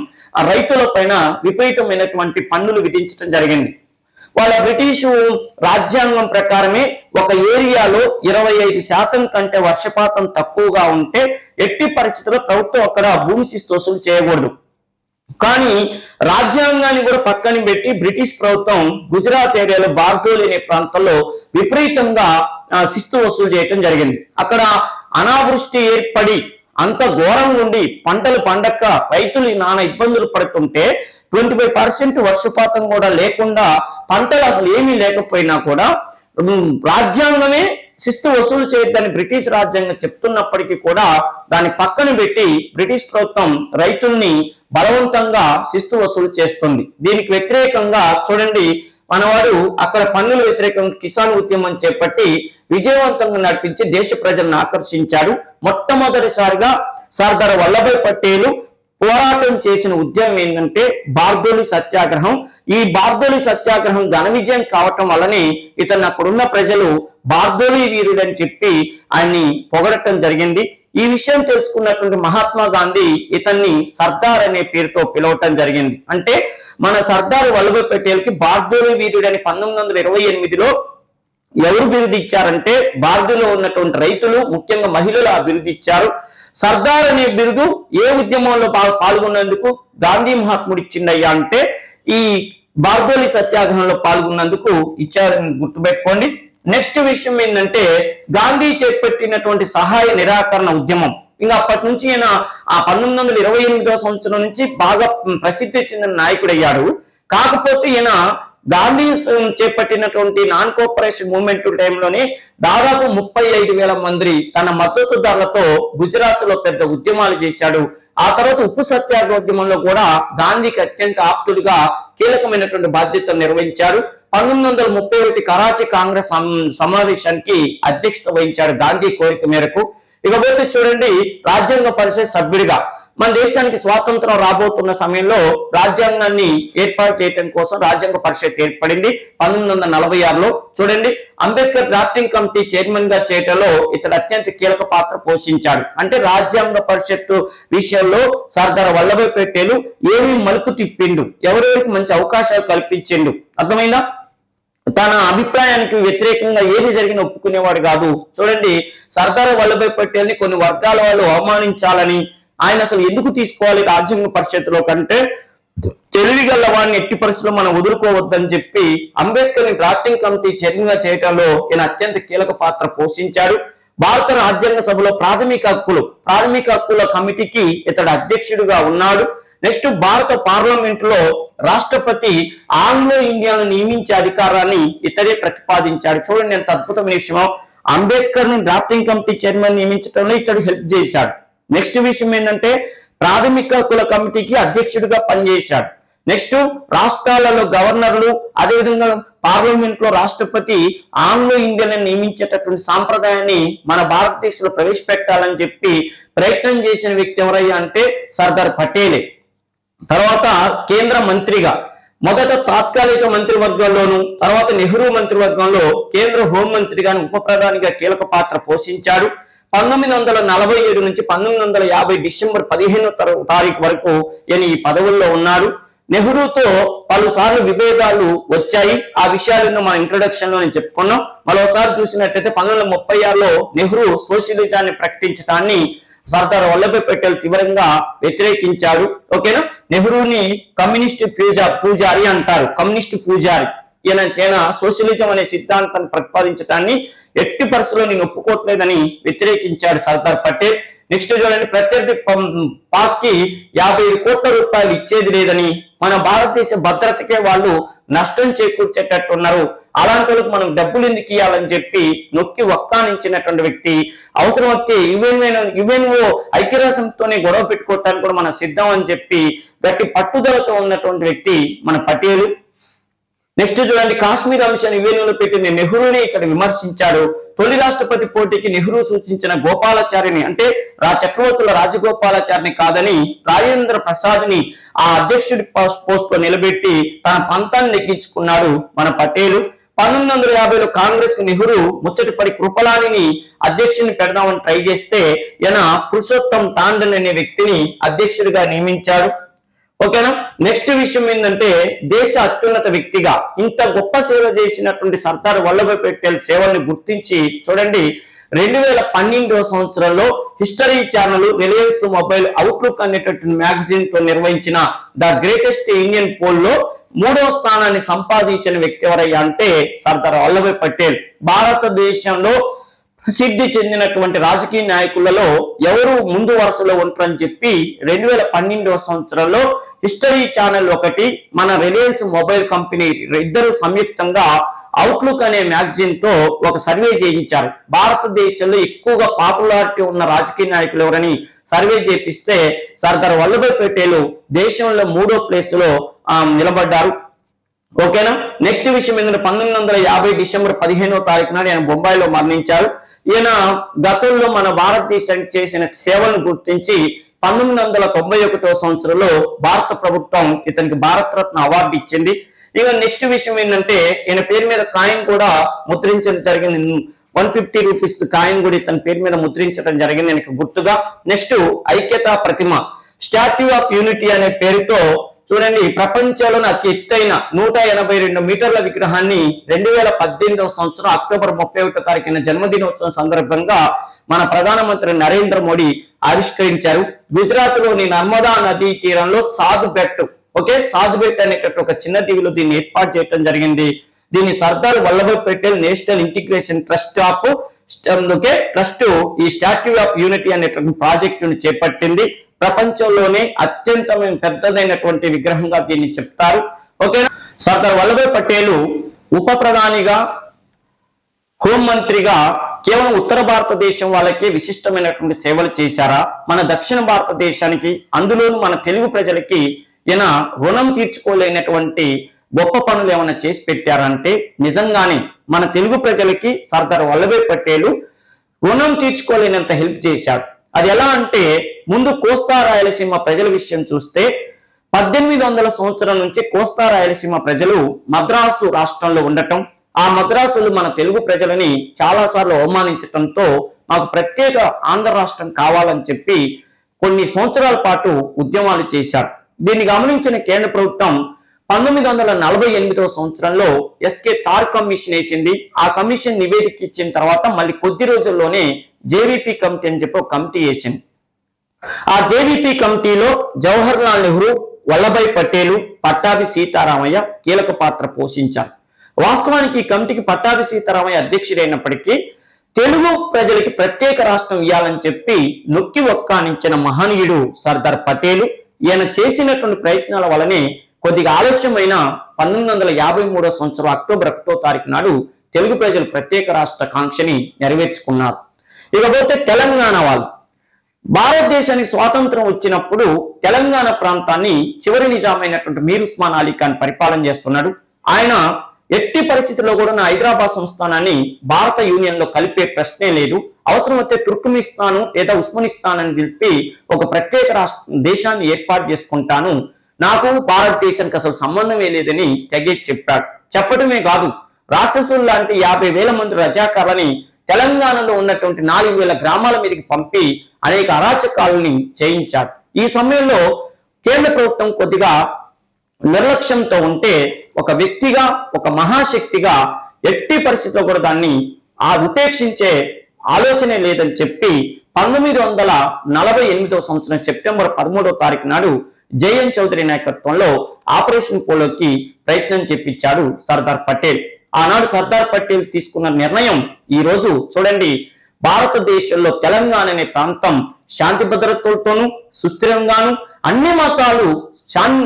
రైతుల పైన విపరీతమైనటువంటి పన్నులు విధించడం జరిగింది. వాళ్ళ బ్రిటిషు రాజ్యాంగం ప్రకారమే ఒక ఏరియాలో 25% కంటే వర్షపాతం తక్కువగా ఉంటే ఎట్టి పరిస్థితుల్లో ప్రభుత్వం అక్కడ భూమి శిస్తు వసూలు చేయకూడదు. కానీ రాజ్యాంగాన్ని కూడా పక్కన పెట్టి బ్రిటిష్ ప్రభుత్వం గుజరాత్ ఏరియాలో బార్దోలి అనే ప్రాంతంలో విపరీతంగా శిస్తు వసూలు చేయటం జరిగింది. అక్కడ అనావృష్టి ఏర్పడి అంత ఘోరంగా ఉండి పంటలు పండక రైతులు నానా ఇబ్బందులు పడుతుంటే 25% వర్షపాతం కూడా లేకుండా పంటలు అసలు ఏమీ లేకపోయినా కూడా రాజ్యాంగమే శిస్తు వసూలు చేయొద్దని బ్రిటిష్ రాజ్యాంగం చెప్తున్నప్పటికీ కూడా దాన్ని పక్కన పెట్టి బ్రిటిష్ ప్రభుత్వం రైతుల్ని బలవంతంగా శిస్తు వసూలు చేస్తుంది. దీనికి వ్యతిరేకంగా చూడండి, మనవాడు అక్కడ పన్నుల వ్యతిరేకంగా కిసాన్ ఉద్యమం చేపట్టి విజయవంతంగా నడిపించి దేశ ప్రజలను ఆకర్షించాడు. మొట్టమొదటిసారిగా సర్దార్ వల్లభాయ్ పటేల్ పోరాటం చేసిన ఉద్యమం ఏంటంటే బార్దోలి సత్యాగ్రహం. ఈ బార్దోలి సత్యాగ్రహం ఘన విజయం కావటం వల్లనే ఇతను అక్కడున్న ప్రజలు బార్దోలి వీరుడని చెప్పి ఆయన్ని పొగడటం జరిగింది. ఈ విషయం తెలుసుకున్నటువంటి మహాత్మా గాంధీ ఇతన్ని సర్దార్ అనే పేరుతో పిలవటం జరిగింది. అంటే మన సర్దార్ వల్లభాయ్ పటేల్ కి బార్దోలి వీరుడని 1928లో ఎవరు బిరుదు ఇచ్చారంటే భారతీయులో ఉన్నటువంటి రైతులు, ముఖ్యంగా మహిళలు ఆ బిరుదు ఇచ్చారు. సర్దార్ అనే బిరుదు ఏ ఉద్యమంలో పాల్గొన్నందుకు గాంధీ మహాత్ముడు ఇచ్చిండయ్యా అంటే ఈ బార్దోలి సత్యాగ్రహంలో పాల్గొన్నందుకు ఇచ్చారని గుర్తుపెట్టుకోండి. నెక్స్ట్ విషయం ఏంటంటే గాంధీ చేపట్టినటువంటి సహాయ నిరాకరణ ఉద్యమం. ఇంకా అప్పటి నుంచి ఈయన ఆ 1928వ సంవత్సరం నుంచి బాగా ప్రసిద్ధి చెందిన నాయకుడు అయ్యాడు. కాకపోతే ఈయన గాంధీ చేపట్టినటువంటి నాన్ కోఆపరేషన్ మూవ్మెంట్ టైంలోనే దాదాపు 35,000 మంది తన మద్దతుదారులతో గుజరాత్ లో పెద్ద ఉద్యమాలు చేశాడు. ఆ తర్వాత ఉప్పు సత్యాగ్రహోద్యమంలో కూడా గాంధీకి అత్యంత ఆప్తుడిగా కీలకమైనటువంటి బాధ్యతలు నిర్వహించారు. 1931 కరాచీ కాంగ్రెస్ సమావేశానికి అధ్యక్షత వహించాడు గాంధీ కోరిక మేరకు. ఇకపోతే చూడండి, రాజ్యాంగ పరిషత్ సభ్యుడిగా మన దేశానికి స్వాతంత్రం రాబోతున్న సమయంలో రాజ్యాంగాన్ని ఏర్పాటు చేయడం కోసం రాజ్యాంగ పరిషత్ ఏర్పడింది 1946లో. చూడండి, అంబేద్కర్ డ్రాఫ్టింగ్ కమిటీ చైర్మన్ గా చేయటంలో ఇతడు అత్యంత కీలక పాత్ర పోషించాడు. అంటే రాజ్యాంగ పరిషత్ విషయంలో సర్దార్ వల్లభాయ్ పటేల్ ఏమి మలుపు తిప్పిండు, ఎవరెవరికి మంచి అవకాశాలు కల్పించిండు, అర్థమైందా? తన అభిప్రాయానికి వ్యతిరేకంగా ఏది జరిగిన ఒప్పుకునేవాడు కాదు. చూడండి, సర్దార్ వల్లభాయ్ పటేల్ ని కొన్ని వర్గాల వాళ్ళు అవమానించాలని, ఆయన అసలు ఎందుకు తీసుకోవాలి రాజ్యాంగ పరిషత్తులో కంటే తెలివిగల వాడిని ఎట్టి పరిస్థితుల్లో మనం వదులుకోవద్దని చెప్పి అంబేద్కర్ ని డ్రాఫ్టింగ్ కమిటీ చైర్మన్ గా చేయడంలో ఈయన అత్యంత కీలక పాత్ర పోషించాడు. భారత రాజ్యాంగ సభలో ప్రాథమిక హక్కుల కమిటీకి ఇతడు అధ్యక్షుడిగా ఉన్నాడు. నెక్స్ట్, భారత పార్లమెంట్ లో రాష్ట్రపతి ఆంగ్లో ఇండియాను నియమించే అధికారాన్ని ఇతడే ప్రతిపాదించాడు. చూడండి ఎంత అద్భుతమైన విషయం. అంబేద్కర్ ని డ్రాఫ్టింగ్ కమిటీ చైర్మన్ నియమించడంలో ఇతడు హెల్ప్ చేశాడు. నెక్స్ట్ విషయం ఏంటంటే ప్రాథమిక హక్కుల కమిటీకి అధ్యక్షుడిగా పనిచేశాడు. నెక్స్ట్, రాష్ట్రాలలో గవర్నర్లు, అదేవిధంగా పార్లమెంట్ లో రాష్ట్రపతి ఆంగ్లో ఇండియన్ నియమించేటటువంటి సాంప్రదాయాన్ని మన భారతదేశంలో ప్రవేశపెట్టాలని చెప్పి ప్రయత్నం చేసిన వ్యక్తి ఎవరయ్యా అంటే సర్దార్ పటేలే. తర్వాత కేంద్ర మంత్రిగా మొదట తాత్కాలిక మంత్రివర్గంలోను, తర్వాత నెహ్రూ మంత్రివర్గంలో కేంద్ర హోంమంత్రిగా, ఉప ప్రధానిగా కీలక పాత్ర పోషించాడు. 1947 నుంచి 1950 డిసెంబర్ 15వ తారీఖు వరకు ఈయన ఈ పదవుల్లో ఉన్నాడు. నెహ్రూతో పలుసార్లు విభేదాలు వచ్చాయి. ఆ విషయాలను మన ఇంట్రొడక్షన్ లో నేను చెప్పుకున్నాం. మరోసారి చూసినట్టయితే 1936లో నెహ్రూ సోషలిజాన్ని ప్రకటించడాన్ని సర్దార్ వల్లభాయ్ పటేల్ తీవ్రంగా వ్యతిరేకించాడు. ఓకేనా? నెహ్రూని కమ్యూనిస్ట్ పూజారి అంటారు, కమ్యూనిస్ట్ పూజారి. ఈయన సోషలిజం అనే సిద్ధాంతాన్ని ప్రతిపాదించడాన్ని ఎట్టి పరిస్థితుల్లో నేను ఒప్పుకోవట్లేదని వ్యతిరేకించాడు సర్దార్ పటేల్. నెక్స్ట్ చూడండి, ప్రత్యర్థి పాక్ కి 55 కోట్ల రూపాయలు ఇచ్చేది లేదని, మన భారతదేశ భద్రతకే వాళ్ళు నష్టం చేకూర్చేటట్టున్నారు, అలాంటి వాళ్ళకి మనం డబ్బులు ఎందుకు ఇవ్వాలని చెప్పి నొక్కి వక్కానించినటువంటి వ్యక్తి. అవసరం వస్తే యుఎన్ఓ ఐక్యరాజ్యంతోనే గొడవ పెట్టుకోవటానికి కూడా మనం సిద్ధం అని చెప్పి గట్టి పట్టుదలతో ఉన్నటువంటి వ్యక్తి మన పటేలు. నెక్స్ట్ చూడండి, కాశ్మీర్ అంశాన్ని యుఎన్ఓలో పెట్టిన నెహ్రూని ఇక్కడ విమర్శించాడు. తొలి రాష్ట్రపతి పోటీకి నెహ్రూ సూచించిన గోపాలాచారిని, అంటే చక్రవర్తుల రాజగోపాలాచారిని కాదని రాజేంద్ర ప్రసాద్ ని ఆ అధ్యక్షుడి పోస్ట్ లో నిలబెట్టి తన పంతాన్ని నెగ్గించుకున్నాడు మన పటేలు. 1950లో కాంగ్రెస్ కు నెహ్రూ ముచ్చటిపడి కృపలానిని అధ్యక్షుడిని పెడదామని ట్రై చేస్తే ఈయన పురుషోత్తం టాండన్ అనే వ్యక్తిని అధ్యక్షుడిగా నియమించాడు. ఓకేనా? నెక్స్ట్ విషయం ఏంటంటే దేశ అత్యున్నత వ్యక్తిగా ఇంత గొప్ప సేవ చేసినటువంటి సర్దార్ వల్లభాయ్ పటేల్ సేవల్ని గుర్తించి చూడండి, 2012వ సంవత్సరంలో history channel Reliance mobile outlook అనేటటువంటి మ్యాగజైన్ తో నిర్వహించిన ద గ్రేటెస్ట్ ఇండియన్ పోల్ లో 3వ స్థానాన్ని సంపాదించిన వ్యక్తి ఎవరయ్యా అంటే సర్దార్ వల్లభాయ్ పటేల్. భారతదేశంలో ప్రసిద్ధి చెందినటువంటి రాజకీయ నాయకులలో ఎవరు ముందు వరుసలో ఉంటారని చెప్పి 2012వ సంవత్సరంలో హిస్టరీ ఛానల్ ఒకటి, మన రిలయన్స్ మొబైల్ కంపెనీ ఇద్దరు సంయుక్తంగా అవుట్లుక్ అనే మ్యాగజైన్ తో ఒక సర్వే చేయించారు. భారతదేశంలో ఎక్కువగా పాపులారిటీ ఉన్న రాజకీయ నాయకులు ఎవరని సర్వే చేపిస్తే సర్దార్ వల్లభాయ్ పటేల్ దేశంలో 3వ ప్లేస్ లో నిలబడ్డారు. ఓకేనా? నెక్స్ట్ విషయం ఏంటంటే 1950 డిసెంబర్ 15వ తారీఖు నాడు ఆయన బొంబాయిలో మరణించారు. ఈయన గతంలో మన భారతదేశానికి చేసిన సేవలను గుర్తించి 1991వ సంవత్సరంలో భారత ప్రభుత్వం ఇతనికి భారత రత్న అవార్డు ఇచ్చింది. ఇక నెక్స్ట్ విషయం ఏంటంటే ఈయన పేరు మీద కాయిన్ కూడా ముద్రించడం జరిగింది. 150 రూపీస్ కాయిన్ కూడా ఇతని పేరు మీద ముద్రించడం జరిగింది ఆయనకు గుర్తుగా. నెక్స్ట్ ఐక్యతా ప్రతిమ, స్టాట్యూ ఆఫ్ యూనిటీ అనే పేరుతో చూడండి, ప్రపంచంలోని అతి ఎత్తైన 182 మీటర్ల విగ్రహాన్ని 2018వ సంవత్సరం అక్టోబర్ 31వ తారీఖున జన్మదినోత్సవం సందర్భంగా మన ప్రధానమంత్రి నరేంద్ర మోడీ ఆవిష్కరించారు. గుజరాత్ లోని నర్మదా నదీ తీరంలో సాధుబెట్ అనేటటువంటి ఒక చిన్న దీవిలో దీన్ని ఏర్పాటు చేయడం జరిగింది. దీన్ని Sardar Vallabhbhai Patel national integration trust ఈ స్టాట్యూ ఆఫ్ యూనిటీ అనేటువంటి ప్రాజెక్టును చేపట్టింది. ప్రపంచంలోనే అత్యంత పెద్దదైనటువంటి విగ్రహంగా దీన్ని చెప్తారు. ఓకేనా. సర్దార్ వల్లభాయ్ పటేల్ ఉప ప్రధానిగా, హోంమంత్రిగా కేవలం ఉత్తర భారతదేశం వాళ్ళకే విశిష్టమైనటువంటి సేవలు చేశారా? మన దక్షిణ భారతదేశానికి, అందులోనూ మన తెలుగు ప్రజలకి ఈయన రుణం తీర్చుకోలేనటువంటి గొప్ప పనులు ఏమైనా చేసి పెట్టారంటే నిజంగానే మన తెలుగు ప్రజలకి సర్దార్ వల్లభాయ్ పటేల్ రుణం తీర్చుకోలేనంత హెల్ప్ చేశాడు. అది ఎలా అంటే, ముందు కోస్తా రాయలసీమ ప్రజల విషయం చూస్తే 1800 సంవత్సరం నుంచి కోస్తా రాయలసీమ ప్రజలు మద్రాసు రాష్ట్రంలో ఉండటం, ఆ మద్రాసులు మన తెలుగు ప్రజలని చాలాసార్లు అవమానించడంతో మాకు ప్రత్యేక ఆంధ్ర రాష్ట్రం కావాలని చెప్పి కొన్ని సంవత్సరాల పాటు ఉద్యమాలు చేశారు. దీన్ని గమనించిన కేంద్ర ప్రభుత్వం 1948వ సంవత్సరంలో ఎస్కే తార్ కమిషన్ వేసింది. ఆ కమిషన్ నివేదిక ఇచ్చిన తర్వాత మళ్ళీ కొద్ది రోజుల్లోనే జేవీపీ కమిటీ అని చెప్పి ఒక కమిటీ వేసింది. ఆ జేవీపీ కమిటీలో జవహర్ లాల్ నెహ్రూ, వల్లభాయ్ పటేల్, పట్టాభి సీతారామయ్య కీలక పాత్ర పోషించారు. వాస్తవానికి ఈ కమిటీకి పట్టాభి సీతారామయ్య అధ్యక్షుడైనప్పటికీ తెలుగు ప్రజలకి ప్రత్యేక రాష్ట్రం ఇవ్వాలని చెప్పి నొక్కి ఒక్కానించిన మహనీయుడు సర్దార్ పటేల్. ఈయన చేసినటువంటి ప్రయత్నాల వల్లనే కొద్దిగా ఆలస్యమైన 1953వ సంవత్సరం అక్టోబర్ 1వ తారీఖు నాడు తెలుగు ప్రజలు ప్రత్యేక రాష్ట్ర కాంక్షని నెరవేర్చుకున్నారు. ఇకపోతే తెలంగాణ వాళ్ళు, భారతదేశానికి స్వాతంత్రం వచ్చినప్పుడు తెలంగాణ ప్రాంతాన్ని చివరి నిజామైనటువంటి మీర్ ఉస్మాన్ అలీ ఖాన్ పరిపాలన చేస్తున్నాడు. ఆయన ఎట్టి పరిస్థితుల్లో కూడా నా హైదరాబాద్ సంస్థానాన్ని భారత యూనియన్ లో కలిపే ప్రశ్నే లేదు, అవసరమైతే తుర్కమిస్తాను లేదా ఉస్మానిస్తాన్ అని తెలిపి ఒక ప్రత్యేక దేశాన్ని ఏర్పాటు చేసుకుంటాను, నాకు భారతదేశానికి అసలు సంబంధమే లేదని తెగేసి చెప్పాడు. చెప్పడమే కాదు, రాక్షసులు లాంటి 50,000 మంది రజాకారులని తెలంగాణలో ఉన్నటువంటి 4,000 గ్రామాల మీదకి పంపి అనేక అరాచకాలని చేయించాడు. ఈ సమయంలో కేంద్ర ప్రభుత్వం కొద్దిగా నిర్లక్ష్యంతో ఉంటే ఒక వ్యక్తిగా, ఒక మహాశక్తిగా ఎట్టి పరిస్థితిలో కూడా దాన్ని ఉపేక్షించే ఆలోచనే లేదని చెప్పి 1948వ సంవత్సరం సెప్టెంబర్ 13వ తారీఖు నాడు జేఎన్ చౌదరి నాయకత్వంలో ఆపరేషన్ పోలోకి ప్రయత్నం చేపించాడు సర్దార్ పటేల్. ఆనాడు సర్దార్ పటేల్ తీసుకున్న నిర్ణయం ఈ రోజు చూడండి, భారతదేశంలో తెలంగాణ అనే ప్రాంతం శాంతి భద్రతలతోనూ సుస్థిరంగాను అన్ని మతాలు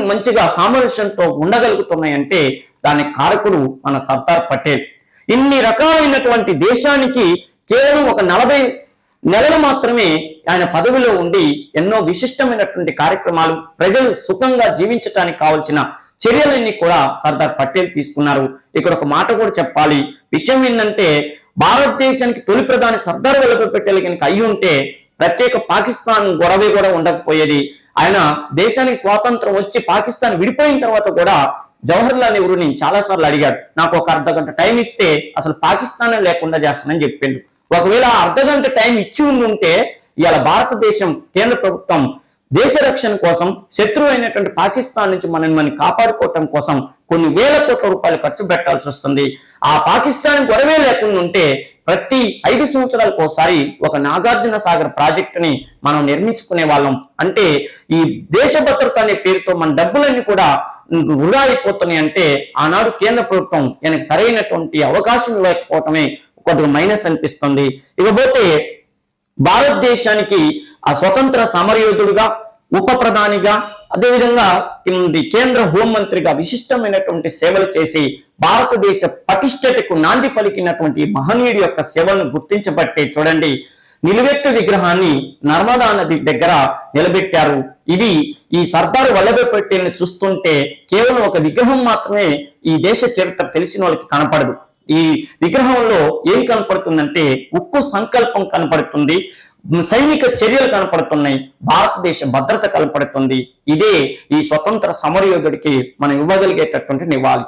మంచిగా సామరస్యంతో ఉండగలుగుతున్నాయంటే దానికి కారకుడు మన సర్దార్ పటేల్. ఇన్ని రకాలైనటువంటి దేశానికి కేవలం ఒక 40 నెలలు మాత్రమే ఆయన పదవిలో ఉండి ఎన్నో విశిష్టమైనటువంటి కార్యక్రమాలు, ప్రజలు సుఖంగా జీవించడానికి కావలసిన చర్యలన్నీ కూడా సర్దార్ పటేల్ తీసుకున్నారు. ఇక్కడ ఒక మాట కూడా చెప్పాలి. విషయం ఏంటంటే, భారతదేశానికి తొలి ప్రధాని సర్దార్ వల్లభాయ్ పటేల్ కనుక అయ్యి ఉంటే ప్రత్యేక పాకిస్తాన్ గొడవే కూడా ఉండకపోయేది. ఆయన దేశానికి స్వాతంత్రం వచ్చి పాకిస్తాన్ విడిపోయిన తర్వాత కూడా జవహర్ లాల్ నెహ్రూని చాలాసార్లు అడిగాడు, నాకు ఒక అర్ధగంట టైం ఇస్తే అసలు పాకిస్తాన్ లేకుండా చేస్తానని చెప్పిండు. ఒకవేళ అర్ధగంట టైం ఇచ్చి ఉంటే ఇవాళ భారతదేశం కేంద్ర ప్రభుత్వం దేశ రక్షణ కోసం, శత్రువు అయినటువంటి పాకిస్తాన్ నుంచి మనం కాపాడుకోవటం కోసం కొన్ని వేల కోట్ల రూపాయలు ఖర్చు పెట్టాల్సి వస్తుంది. ఆ పాకిస్తాన్ గొడవే లేకుండా ఉంటే ప్రతి 5 సంవత్సరాలకు ఒకసారి ఒక నాగార్జున సాగర్ ప్రాజెక్టుని మనం నిర్మించుకునే వాళ్ళం. అంటే ఈ దేశ భద్రత అనే పేరుతో మన డబ్బులన్నీ కూడా వృధా అయిపోతున్నాయి. అంటే ఆనాడు కేంద్ర ప్రభుత్వం ఆయనకు సరైనటువంటి అవకాశం ఇవ్వకపోవటమే కొద్దిగా మైనస్ అనిపిస్తుంది. ఇకపోతే భారతదేశానికి ఆ స్వతంత్ర సమరయోధుడుగా, ఉప ప్రధానిగా, అదేవిధంగా కేంద్ర హోంమంత్రిగా విశిష్టమైనటువంటి సేవలు చేసి భారతదేశ పటిష్టతకు నాంది పలికినటువంటి మహనీయుడి యొక్క సేవలను గుర్తించబట్టే చూడండి, నిలువెత్తు విగ్రహాన్ని నర్మదా నది దగ్గర నిలబెట్టారు. ఇది ఈ సర్దార్ వల్లభాయ్ పటేల్ని చూస్తుంటే కేవలం ఒక విగ్రహం మాత్రమే ఈ దేశ చరిత్ర తెలిసిన వాళ్ళకి కనపడదు. ఈ విగ్రహంలో ఏం కనపడుతుందంటే ఉక్కు సంకల్పం కనపడుతుంది, సైనిక చర్యలు కనపడుతున్నాయి, భారతదేశ భద్రత కనపడుతుంది. ఇదే ఈ స్వతంత్ర సమరయోధుడికి మనం ఇవ్వగలిగేటటువంటి నివాళి.